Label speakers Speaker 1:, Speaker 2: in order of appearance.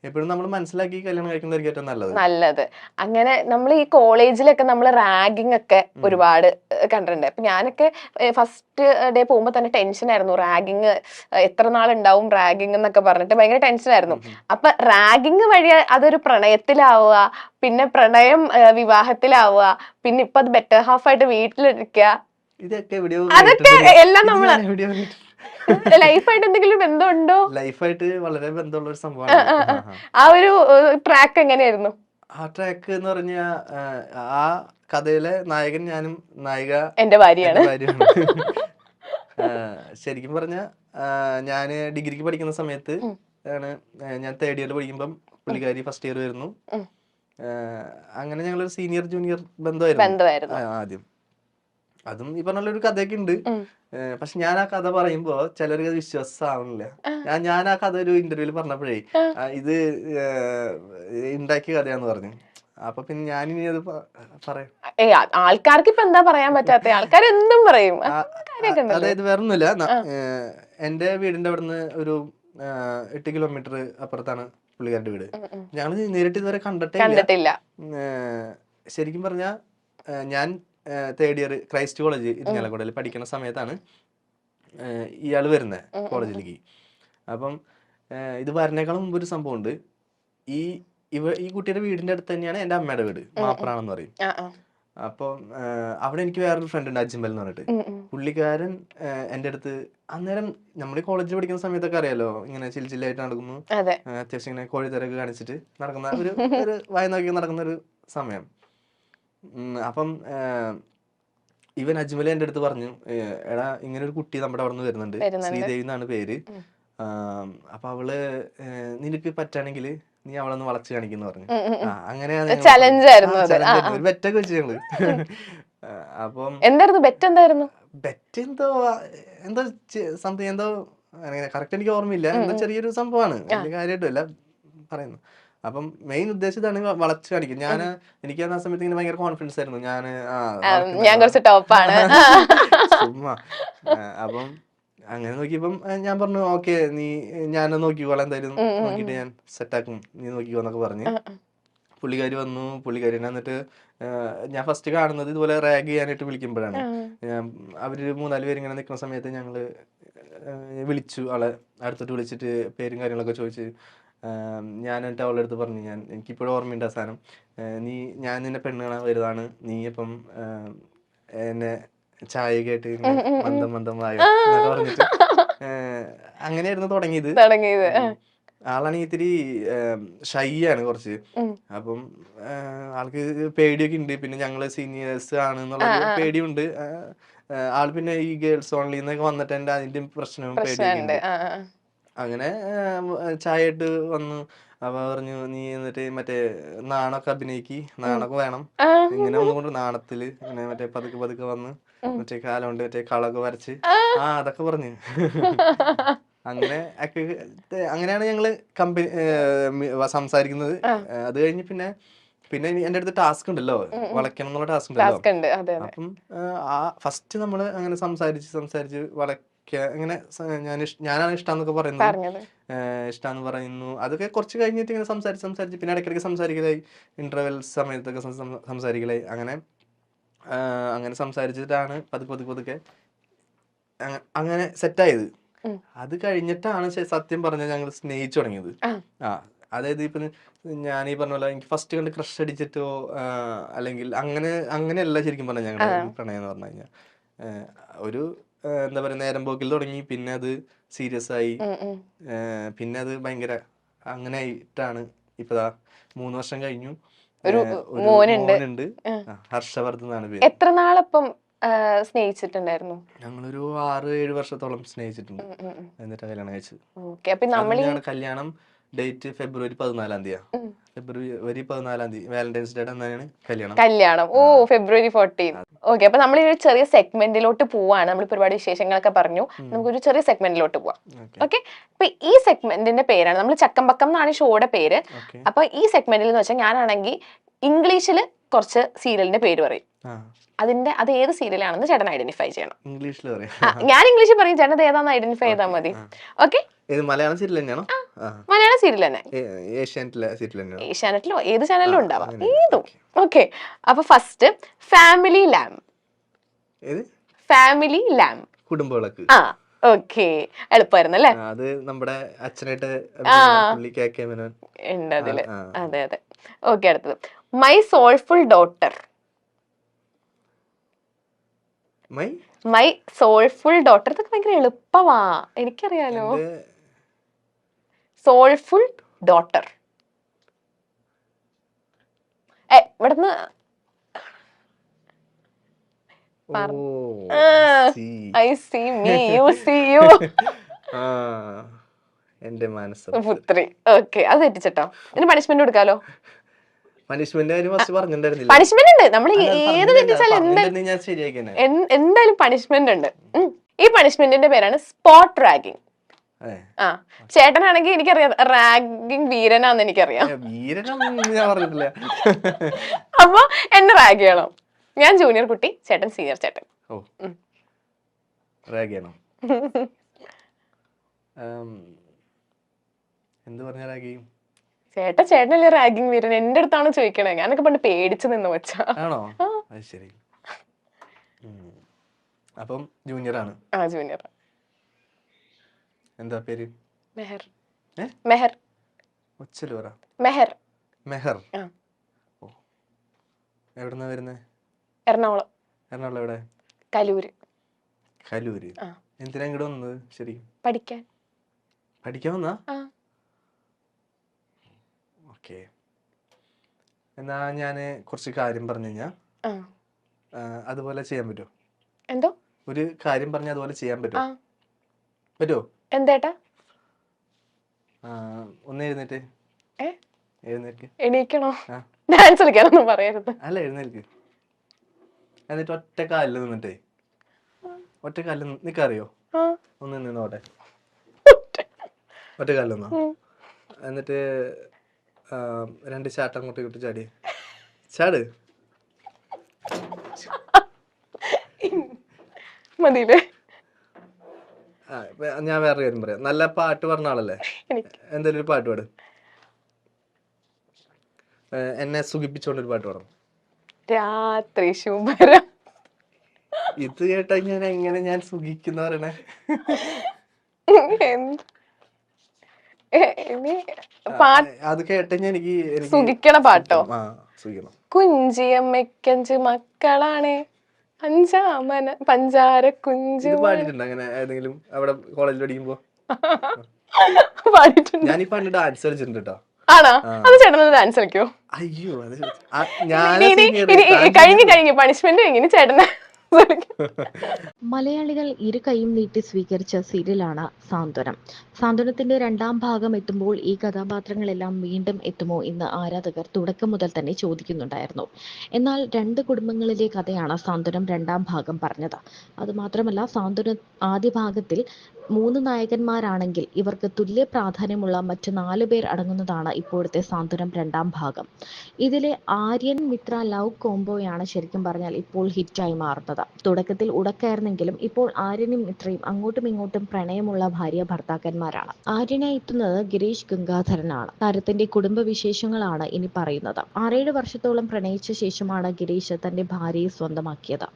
Speaker 1: എപ്പോഴും നമ്മൾ മനസ്സിലാക്കി കല്യാണം കഴിക്കുന്നതായിരിക്കും ഏറ്റവും
Speaker 2: നല്ലത്. അങ്ങനെ നമ്മൾ ഈ കോളേജിലൊക്കെ നമ്മൾ റാഗിങ് ഒക്കെ ഒരുപാട് കണ്ടിട്ടുണ്ട്. അപ്പൊ ഞാനൊക്കെ ഫസ്റ്റ് ഡേ പോകുമ്പോ തന്നെ ടെൻഷൻ ആയിരുന്നു. റാഗിങ് എത്ര നാളുണ്ടാവും റാഗിങ് എന്നൊക്കെ പറഞ്ഞിട്ട് ഭയങ്കര ടെൻഷൻ ആയിരുന്നു. അപ്പൊ റാഗിങ് വഴി അതൊരു പ്രണയത്തിലാവുക, പിന്നെ പ്രണയം വിവാഹത്തിലാവുക, പിന്നെ ഇപ്പൊ അത് ബെറ്റർ ഹാഫ് ആയിട്ട് വീട്ടിലിരിക്കുക, അതൊക്കെ എല്ലാം നമ്മള് ലൈഫായിട്ട് എന്തെങ്കിലും ബന്ധമുണ്ടോ?
Speaker 1: ലൈഫായിട്ട് വളരെ ബന്ധമുള്ള ഒരു സംഭവമാണ്.
Speaker 2: ആ ഒരു ട്രാക്ക് എങ്ങനെയായിരുന്നു?
Speaker 1: ആ ട്രാക്ക് എന്ന് പറഞ്ഞാ ആ കഥയിലെ നായകൻ ഞാനും നായിക
Speaker 2: എന്റെ ഭാര്യയാണ്.
Speaker 1: ശരിക്കും പറഞ്ഞ ഞാന് ഡിഗ്രിക്ക് പഠിക്കുന്ന സമയത്ത് ആണ്, ഞാൻ തേർഡ് ഇയറിൽ പഠിക്കുമ്പം പുള്ളിക്കാരി ഫസ്റ്റ് ഇയർ വരുന്നു. അങ്ങനെ ഞങ്ങളൊരു സീനിയർ ജൂനിയർ ബന്ധമായിരുന്നു ആദ്യം. അതും ഈ പറഞ്ഞ ഒരു കഥയൊക്കെ ഉണ്ട്. പക്ഷെ ഞാൻ ആ കഥ പറയുമ്പോ ചിലർക്ക് അത് വിശ്വാസമാവുന്നില്ല. ഞാൻ ആ കഥ ഒരു ഇന്റർവ്യൂല് പറഞ്ഞപ്പോഴേ ഇത് ഉണ്ടാക്കിയ കഥയാന്ന് പറഞ്ഞു. അപ്പൊ പിന്നെ ഞാനിനി അത് പറയാം.
Speaker 2: ആൾക്കാർക്ക് ഇപ്പൊ എന്താ പറയാൻ പറ്റാത്ത? ആൾക്കാർ എന്തും പറയും.
Speaker 1: അതായത് വേറൊന്നുമില്ല, എന്റെ വീടിന്റെ അവിടുന്ന് ഒരു 8 കിലോമീറ്റർ അപ്പുറത്താണ് പുള്ളിക്കാരുടെ വീട്. ഞങ്ങള് നേരിട്ട് ഇതുവരെ കണ്ടിട്ടില്ല. ശരിക്കും പറഞ്ഞാ ഞാൻ തേർഡ് ഇയർ ക്രൈസ്റ്റ് കോളേജ് ഇരിങ്ങാലക്കുടയിൽ പഠിക്കുന്ന സമയത്താണ് ഇയാള് വരുന്നത് കോളേജിലേക്ക്. അപ്പം ഇത് വരണേക്കാളും മുമ്പ് ഒരു സംഭവം ഉണ്ട്. ഈ കുട്ടിയുടെ വീടിന്റെ അടുത്ത് തന്നെയാണ് എന്റെ അമ്മയുടെ വീട്, മാപ്രാണെന്ന് പറയും. അപ്പം അവിടെ എനിക്ക് വേറൊരു ഫ്രണ്ട് ഉണ്ട്, അജ്മൽ എന്ന് പറഞ്ഞിട്ട്. പുള്ളിക്കാരൻ എന്റെ അടുത്ത് അന്നേരം നമ്മൾ കോളേജിൽ പഠിക്കുന്ന സമയത്തൊക്കെ അറിയാലോ, ഇങ്ങനെ ചില്ലായിട്ട് നടക്കുന്നു, അത്യാവശ്യം ഇങ്ങനെ കോഴിത്തരൊക്കെ കാണിച്ചിട്ട് നടക്കുന്ന ഒരു വായ നോക്കി നടക്കുന്ന ഒരു സമയം. അപ്പം ഇവൻ അജ്മൽ എൻ്റെ അടുത്ത് പറഞ്ഞു, എടാ ഇങ്ങനെ ഒരു കുട്ടി നമ്മുടെ അവിടെ നിന്ന് വരുന്നുണ്ട്, ശ്രീദേവി എന്നാണ് പേര്. അപ്പൊ അവള് നിനക്ക് പറ്റാണെങ്കിൽ നീ അവളൊന്ന് വളച്ച് കാണിക്കുന്ന പറഞ്ഞു. അങ്ങനെയാണ് ഒരു ബെറ്റൊക്കെ വെച്ച് ഞങ്ങള്. അപ്പം ബെറ്റ് എന്തോ സംതിങ് എന്തോ കറക്റ്റ് എനിക്ക് ഓർമ്മയില്ല, എന്തോ ചെറിയൊരു സംഭവമാണ്, വലിയ കാര്യമായിട്ടല്ല പറയുന്നു. അപ്പം മെയിൻ ഉദ്ദേശം ഇതാണ്, വളച്ച് കാണിക്കും. എനിക്ക് ആ സമയത്ത് ഇങ്ങനെ ഭയങ്കര കോൺഫിഡൻസ് ആയിരുന്നു, ഞാൻ
Speaker 2: കുറച്ച് ടോപ്പാണ്
Speaker 1: ചുമ്മാ. അപ്പം അങ്ങനെ നോക്കിയപ്പം ഞാൻ പറഞ്ഞു, ഓക്കെ ഞാൻ നോക്കിക്കോളാം, എന്തായാലും നോക്കിയിട്ട് ഞാൻ സെറ്റാക്കും, നീ നോക്കിക്കോ എന്നൊക്കെ പറഞ്ഞ് പുള്ളിക്കാരി വന്നു. പുള്ളിക്കാരി എന്നിട്ട് ഞാൻ ഫസ്റ്റ് കാണുന്നത് ഇതുപോലെ റാഗ് ചെയ്യാനായിട്ട് വിളിക്കുമ്പോഴാണ്. അവര് 3-4 പേര് ഇങ്ങനെ നിൽക്കുന്ന സമയത്ത് ഞങ്ങള് വിളിച്ചു, ആളെ അടുത്തോട്ട് വിളിച്ചിട്ട് പേരും കാര്യങ്ങളൊക്കെ ചോദിച്ച് ഞാൻ എന്നിട്ട് അവളുടെ അടുത്ത് പറഞ്ഞു, എനിക്കിപ്പോഴും ഓർമ്മയുണ്ട് ആ സാധനം, ഞാൻ നിന്നെ പെണ്ണ് കാണാൻ വരുന്നതാണ്, നീ ഇപ്പം എന്നെ ചായ കേട്ട് മന്ദം വായോ എന്നൊക്കെ പറഞ്ഞിട്ട് അങ്ങനെയായിരുന്നു തുടങ്ങിയത്. ആളാണെങ്കിൽ ഇത്തിരി ഷൈ ആണ് കുറച്ച്. അപ്പം ആൾക്ക് പേടിയൊക്കെ ഉണ്ട്, പിന്നെ ഞങ്ങള് സീനിയേഴ്സ് ആണ് എന്നുള്ളൊരു പേടിയുണ്ട്. ആൾ പിന്നെ ഈ ഗേൾസ് ഓൺലി എന്നൊക്കെ വന്നിട്ട് എൻ്റെ അതിന്റെ പ്രശ്നവും പേടിയൊക്കെ ഉണ്ട്. അങ്ങനെ ചായ ഇട്ട് വന്നു. അപ്പൊ പറഞ്ഞു, നീ എന്നിട്ട് മറ്റേ നാണൊക്കെ അഭിനയിക്ക്, നാണൊക്കെ വേണം, ഇങ്ങനെ ഒന്നുകൊണ്ട് നാണത്തില് ഇങ്ങനെ മറ്റേ പതുക്കെ വന്ന് മറ്റേ കാലം കൊണ്ട് മറ്റേ കളൊക്കെ വരച്ച് അതൊക്കെ പറഞ്ഞു. അങ്ങനെയാണ് ഞങ്ങള് സംസാരിക്കുന്നത്. അത് കഴിഞ്ഞ് പിന്നെ എന്റെ അടുത്ത് ടാസ്ക് ഉണ്ടല്ലോ, വളയ്ക്കണം എന്നുള്ള ടാസ്ക് ഉണ്ടല്ലോ. അപ്പം ഫസ്റ്റ് നമ്മള് അങ്ങനെ സംസാരിച്ച് ഇങ്ങനെ ഞാനാണ് ഇഷ്ടാന്നൊക്കെ പറയുന്നത്, ഇഷ്ടാന്ന് പറയുന്നു. അതൊക്കെ കുറച്ച് കഴിഞ്ഞിട്ട് ഇങ്ങനെ സംസാരിച്ച് പിന്നെ ഇടയ്ക്കിടയ്ക്ക് സംസാരിക്കലായി, ഇന്റർവെൽ സമയത്തൊക്കെ സംസാരിക്കലായി. അങ്ങനെ സംസാരിച്ചിട്ടാണ് പതുക്കെ അങ്ങനെ സെറ്റായത്. അത് കഴിഞ്ഞിട്ടാണ് സത്യം പറഞ്ഞാൽ ഞങ്ങൾ സ്നേഹിച്ചു തുടങ്ങിയത്. അതായത് ഇപ്പൊ ഞാൻ ഈ പറഞ്ഞ പോലെ എനിക്ക് ഫസ്റ്റ് കണ്ട് ക്രഷ് അടിച്ചിട്ടോ അല്ലെങ്കിൽ അങ്ങനെയല്ല ശരിക്കും പറഞ്ഞാൽ ഞങ്ങളുടെ പ്രണയം എന്ന് പറഞ്ഞു കഴിഞ്ഞാൽ ഒരു എന്താ പറയാ, നേരം പോക്കിൽ തുടങ്ങി, പിന്നെ അത് സീരിയസ് ആയി, പിന്നെ അത് ഭയങ്കര അങ്ങനെ ആയിട്ടാണ് ഇപ്പൊ 3 വർഷം കഴിഞ്ഞു. ഒരു മോനുണ്ട്, ഹർഷവർദ്ധൻ എന്നാണ് പേര്.
Speaker 2: എത്ര നാളപ്പം സ്നേഹിച്ചിട്ടുണ്ടായിരുന്നു?
Speaker 1: ഞങ്ങളൊരു 6-7 വർഷത്തോളം സ്നേഹിച്ചിട്ടുണ്ട്. എന്നിട്ട് കല്യാണം കഴിച്ചത്. കല്യാണം ഡേറ്റ് ഫെബ്രുവരി 14-ാം തീയതി. ഫെബ്രുവരി 14-ാം തീയതി വാലന്റൈൻസ് ഡേ അന്നാണ് കല്യാണം.
Speaker 2: ഫെബ്രുവരി 14. ഓക്കെ, അപ്പൊ നമ്മൾ ഒരു ചെറിയ സെഗ്മെന്റിലോട്ട് പോവാണ്. നമ്മൾ ഒരുപാട് വിശേഷങ്ങളൊക്കെ പറഞ്ഞു, നമുക്കൊരു ചെറിയ സെഗ്മെന്റിലോട്ട് പോവാം. ഓക്കെ, അപ്പൊ ഈ സെഗ്മെന്റിന്റെ പേരാണ്, നമ്മൾ ചക്കമ്പക്കം എന്നാണ് ഷോയുടെ പേര്. അപ്പൊ ഈ സെഗ്മെന്റിൽ എന്ന് വെച്ചാൽ ഞാനാണെങ്കിൽ ഇംഗ്ലീഷിൽ കുറച്ച് സീരിയലിന്റെ പേര് പറയും. അത് ഏത് സീരിയലാണെന്ന് ചേട്ടൻ ഐഡന്റിഫൈ ചെയ്യണം.
Speaker 1: ഇംഗ്ലീഷിൽ
Speaker 2: ഞാൻ ഇംഗ്ലീഷിൽ പറയും, ചേട്ടൻ ഏതാണെന്ന് ഐഡന്റിഫൈ ചെയ്താൽ മതി. ഓക്കെ,
Speaker 1: മലയാളം സീരിയൽ തന്നെയാണോ? ആ.
Speaker 2: മലയാളം സീരിയൽ തന്നെ,
Speaker 1: ഏഷ്യാനെറ്റിലെ സീരിയൽ തന്നെയാണ്.
Speaker 2: ഏഷ്യാനെറ്റിലോ ഏത് ചാനലിലും ഉണ്ടാവാം,
Speaker 1: അങ്ങനെ.
Speaker 2: ഏതും. ഓക്കെ, അപ്പൊ ഫസ്റ്റ് ഫാമിലി ലാമ്പ്.
Speaker 1: ഏത്?
Speaker 2: Family lamp.
Speaker 1: കുടുംബവിളക്ക്.
Speaker 2: ആ ഓക്കെ, എളുപ്പമായിരുന്നു അല്ലേ?
Speaker 1: അത് നമ്മുടെ അച്ഛനായിട്ട്
Speaker 2: ആ
Speaker 1: പുള്ളി KK മേനോൻ
Speaker 2: ഉണ്ട് അതില്.
Speaker 1: ആ.
Speaker 2: അതെ അതെ. ഓക്കെ, അടുത്തത് my soulful daughter.
Speaker 1: My
Speaker 2: my soulful daughter, ഇതൊക്കെ ഭയങ്കര എളുപ്പമാ, എനിക്കറിയാലോ.
Speaker 1: എന്റെ
Speaker 2: സോൾഫുൾ ഡോട്ടർ. ഇവിടുന്ന്
Speaker 1: oh
Speaker 2: I see me you see you.
Speaker 1: എന്റെ മനസ്സ്
Speaker 2: പുത്രി. ഓക്കെ, അത് തെറ്റിച്ചട്ടോ. ഇതിന് പണിഷ്മെന്റ് കൊടുക്കാലോ.
Speaker 1: പണിഷ്മെന്റ് ഫസ്റ്റ് പറഞ്ഞിട്ടുണ്ടായിരുന്നില്ല.
Speaker 2: പണിഷ്മെന്റ് ഉണ്ട്, നമ്മൾ ഏത് തെറ്റിച്ചാലും
Speaker 1: ഞാൻ ശരിയാക്കിയാണ്.
Speaker 2: എന്തായാലും പണിഷ്മെന്റ് ഉണ്ട്. ഈ പണിഷ്മെന്റിന്റെ പേരാണ് സ്പോട്ട് റാഗിങ്. ആ, ചേട്ടനാണെങ്കിൽ എനിക്കറിയാം റാഗിങ് വീരനാന്ന് എനിക്കറിയാം.
Speaker 1: വീരനൊന്നും ഞാൻ പറഞ്ഞിട്ടില്ല.
Speaker 2: അപ്പൊ എന്നെ റാഗ് ചെയ്യണം. ഞാൻ ജൂനിയർ കുട്ടി, ചേട്ടൻ സീനിയർ ചേട്ടൻ.
Speaker 1: ഓ, റാഗ് ചെയ്യണം. എന്ത് പറഞ്ഞ റാഗ് ചെയ്യും?
Speaker 2: ചേട്ടനല്ലേ റാഗിങ് വീരൻ, എന്റെ അടുത്താണ് ചോദിക്കണേ. ഞാനൊക്കെ പണ്ട് പേടിച്ചു നിന്ന് വെച്ചാ.
Speaker 1: ആണോ? അത് ശരി. അപ്പം ജൂനിയർ ആണ്.
Speaker 2: ആ ജൂനിയർ.
Speaker 1: എന്താ പേര്?
Speaker 2: മെഹർ.
Speaker 1: മെഹർ. ഒച്ചല് പറ.
Speaker 2: മെഹർ.
Speaker 1: മെഹർ.
Speaker 2: ഓ,
Speaker 1: എവിടെന്നാ വരുന്നേ?
Speaker 2: എറണാകുളം.
Speaker 1: എറണാകുളം എവിടെ?
Speaker 2: കലൂര്.
Speaker 1: കലൂര്. എന്തിനാ ഇങ്ങോട്ട് വന്നത് ശരി?
Speaker 2: പഠിക്കാൻ.
Speaker 1: പഠിക്കാൻ വന്നാ? ഓക്കെ. എന്നാ ഞാന് കുറച്ച് കാര്യം പറഞ്ഞു കഴിഞ്ഞാ അതുപോലെ ചെയ്യാൻ പറ്റുമോ?
Speaker 2: എന്തോ
Speaker 1: ഒരു കാര്യം പറഞ്ഞ അതുപോലെ ചെയ്യാൻ പറ്റുമോ? പറ്റുമോ?
Speaker 2: എന്തേട്ടാ?
Speaker 1: ഒന്ന് എഴുന്നേറ്റ്. എഴുന്നേൽക്ക്.
Speaker 2: എണീക്കണോ? ഡാൻസ് കളിക്കാനൊന്നും പറയരുത്.
Speaker 1: അല്ല, എഴുന്നേൽക്ക്. എന്നിട്ട് ഒറ്റ കാലിൽ നിന്നിട്ടേ, ഒറ്റ കാലിൽ നിനക്കറിയോ? ഒന്ന് നിന്നോട്ടെ, ഒറ്റ കാലിൽ നിന്നോ. എന്നിട്ട് 2 ചാട്ടം അങ്ങോട്ട് ഇങ്ങോട്ട് ചാടി. ചാട്.
Speaker 2: മതിയില്ലേ?
Speaker 1: ഞാൻ വേറെ കാര്യം പറയാം. നല്ല പാട്ട് പറഞ്ഞ ആളല്ലേ? എന്തായാലും ഒരു പാട്ട് പാട്. എന്നെ സുഖിപ്പിച്ചോണ്ടൊരു പാട്ട് പാടണം.
Speaker 2: രാത്രി ശുഭരം.
Speaker 1: ഇത് കേട്ടാ ഞാൻ എങ്ങനെ ഞാൻ സുഖിക്കുന്ന പറയണേ? അത് കേട്ട എനിക്ക്
Speaker 2: സുഖിക്കണ പാട്ടോ?
Speaker 1: സുഖിക്കണം.
Speaker 2: കുഞ്ചിയമ്മയ്ക്കഞ്ച് മക്കളാണ്, അഞ്ചാമന പഞ്ചാര കുഞ്ചു.
Speaker 1: പാടിട്ടുണ്ട് അങ്ങനെ ഏതെങ്കിലും അവിടെ കോളേജിൽ പഠിക്കുമ്പോ?
Speaker 2: പാടിട്ടുണ്ട്.
Speaker 1: ഞാനീ പണ്ട് ഡാൻസ് കളിച്ചിട്ടുണ്ട് കേട്ടോ.
Speaker 2: ആണോ? അത് ചേട്ടൻ ഡാൻസ് കളിക്കോ?
Speaker 1: അയ്യോ,
Speaker 2: കഴിഞ്ഞു പണിഷ്മെന്റ് കഴിഞ്ഞു ചേട്ടന്.
Speaker 3: മലയാളികൾ ഇരു കൈയും നീട്ടി സ്വീകരിച്ച സീരിയലാണ് സാന്ത്വനം. സാന്ത്വനത്തിന്റെ 2ാം ഭാഗം എത്തുമ്പോൾ ഈ കഥാപാത്രങ്ങളെല്ലാം വീണ്ടും എത്തുമോ എന്ന് ആരാധകർ തുടക്കം മുതൽ തന്നെ ചോദിക്കുന്നുണ്ടായിരുന്നു. എന്നാൽ 2 കുടുംബങ്ങളിലെ കഥയാണ് സാന്ത്വനം 2ാം ഭാഗം പറഞ്ഞത്. അതുമാത്രമല്ല, സാന്ത്വനം ആദ്യ ഭാഗത്തിൽ 3 നായകന്മാരാണെങ്കിൽ ഇവർക്ക് തുല്യ പ്രാധാന്യമുള്ള മറ്റ് 4 പേർ അടങ്ങുന്നതാണ് ഇപ്പോഴത്തെ സാന്ത്വനം 2ാം ഭാഗം. ഇതിലെ ആര്യൻ മിത്ര ലവ് കോംബോയാണ് ശരിക്കും പറഞ്ഞാൽ ഇപ്പോൾ ഹിറ്റായി മാറുന്നത്. തുടക്കത്തിൽ ഉടക്കായിരുന്നെങ്കിലും ഇപ്പോൾ ആര്യനും മിത്രയും അങ്ങോട്ടും ഇങ്ങോട്ടും പ്രണയമുള്ള ഭാര്യ ഭർത്താക്കന്മാരാണ്. ആര്യനായി എത്തുന്നത് ഗിരീഷ് ഗംഗാധരനാണ്. താരത്തിന്റെ കുടുംബ വിശേഷങ്ങളാണ് ഇനി പറയുന്നത്. 6-7 വർഷത്തോളം പ്രണയിച്ച ശേഷമാണ് ഗിരീഷ് തന്റെ ഭാര്യയെ സ്വന്തമാക്കിയത്.